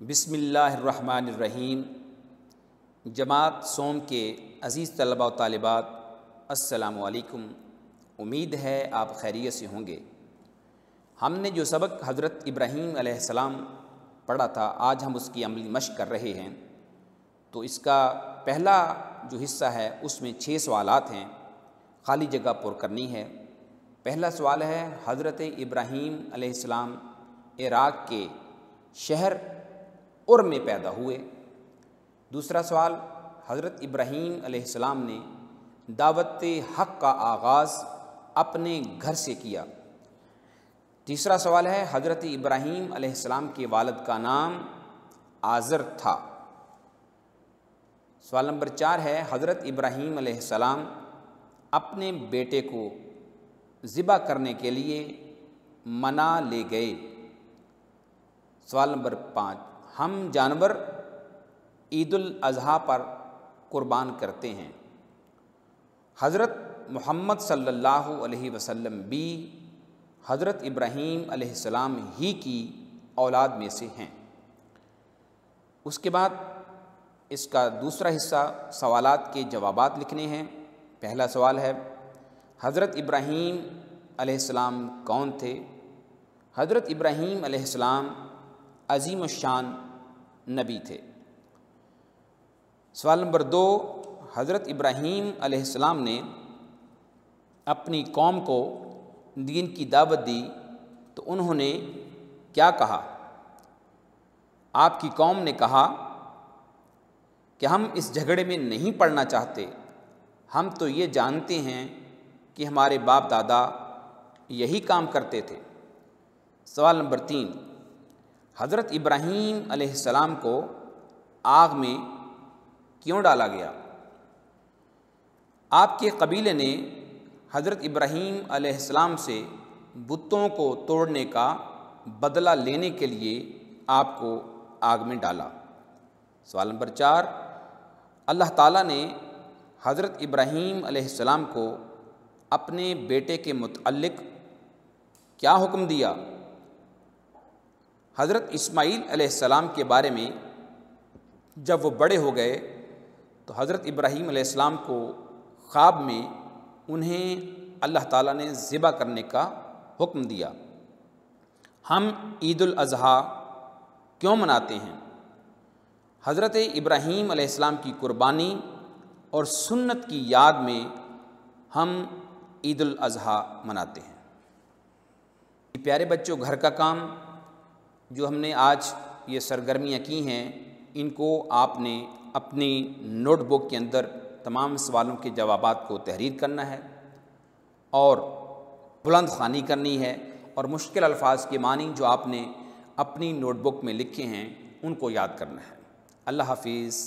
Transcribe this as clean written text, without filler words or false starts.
بسم اللہ الرحمن الرحیم۔ جماعت سوم کے عزیز طلباء و طالبات، السلام علیکم۔ امید ہے آپ خیریت سے ہوں گے۔ ہم نے جو سبق حضرت ابراہیم علیہ السلام پڑھا تھا، آج ہم اس کی عملی مشق کر رہے ہیں۔ تو اس کا پہلا جو حصہ ہے اس میں 6 سوالات ہیں، خالی جگہ پر کرنی ہے۔ پہلا سوال ہے، حضرت ابراہیم علیہ السلام عراق کے شہر اور میں پیدا ہوئے۔ دوسرا سوال، حضرت ابراہیم علیہ السلام نے دعوت حق کا آغاز اپنے گھر سے کیا۔ تیسرا سوال ہے، حضرت ابراہیم علیہ السلام کے والد کا نام آزر تھا۔ سوال نمبر 4 ہے، حضرت ابراہیم علیہ السلام اپنے بیٹے کو ذبح کرنے کے لیے منا لے گئے۔ سوال نمبر 5، ہم جانور عید الاضحیٰ پر قربان کرتے ہیں۔ حضرت محمد صلی اللہ علیہ وسلم بھی حضرت ابراہیم علیہ السلام ہی کی اولاد میں سے ہیں۔ اس کے بعد اس کا دوسرا حصہ سوالات کے جوابات لکھنے ہیں۔ پہلا سوال ہے، حضرت ابراہیم علیہ السلام کون تھے؟ حضرت ابراہیم علیہ السلام عظیم الشان نبی تھے۔ سوال نمبر 2، حضرت ابراہیم علیہ السلام نے اپنی قوم کو دین کی دعوت دی تو انہوں نے کیا کہا؟ آپ کی قوم نے کہا کہ ہم اس جھگڑے میں نہیں پڑنا چاہتے، ہم تو یہ جانتے ہیں کہ ہمارے باپ دادا یہی کام کرتے تھے۔ سوال نمبر 3، حضرت ابراہیم علیہ السلام کو آگ میں کیوں ڈالا گیا؟ آپ کے قبیلے نے حضرت ابراہیم علیہ السلام سے بتوں کو توڑنے کا بدلہ لینے کے لیے آپ کو آگ میں ڈالا۔ سوال نمبر 4، اللہ تعالیٰ نے حضرت ابراہیم علیہ السلام کو اپنے بیٹے کے متعلق کیا حکم دیا؟ حضرت اسماعیل علیہ السلام کے بارے میں جب وہ بڑے ہو گئے تو حضرت ابراہیم علیہ السلام کو خواب میں انہیں اللہ تعالیٰ نے ذبح کرنے کا حکم دیا۔ ہم عید الاضحیٰ کیوں مناتے ہیں؟ حضرت ابراہیم علیہ السلام کی قربانی اور سنت کی یاد میں ہم عید الاضحیٰ مناتے ہیں۔ پیارے بچوں، گھر کا کام جو ہم نے آج یہ سرگرمیاں کی ہیں، ان کو آپ نے اپنی نوٹ بک کے اندر تمام سوالوں کے جوابات کو تحریر کرنا ہے اور بلند خوانی کرنی ہے، اور مشکل الفاظ کے معنی جو آپ نے اپنی نوٹ بک میں لکھے ہیں ان کو یاد کرنا ہے۔ اللہ حافظ۔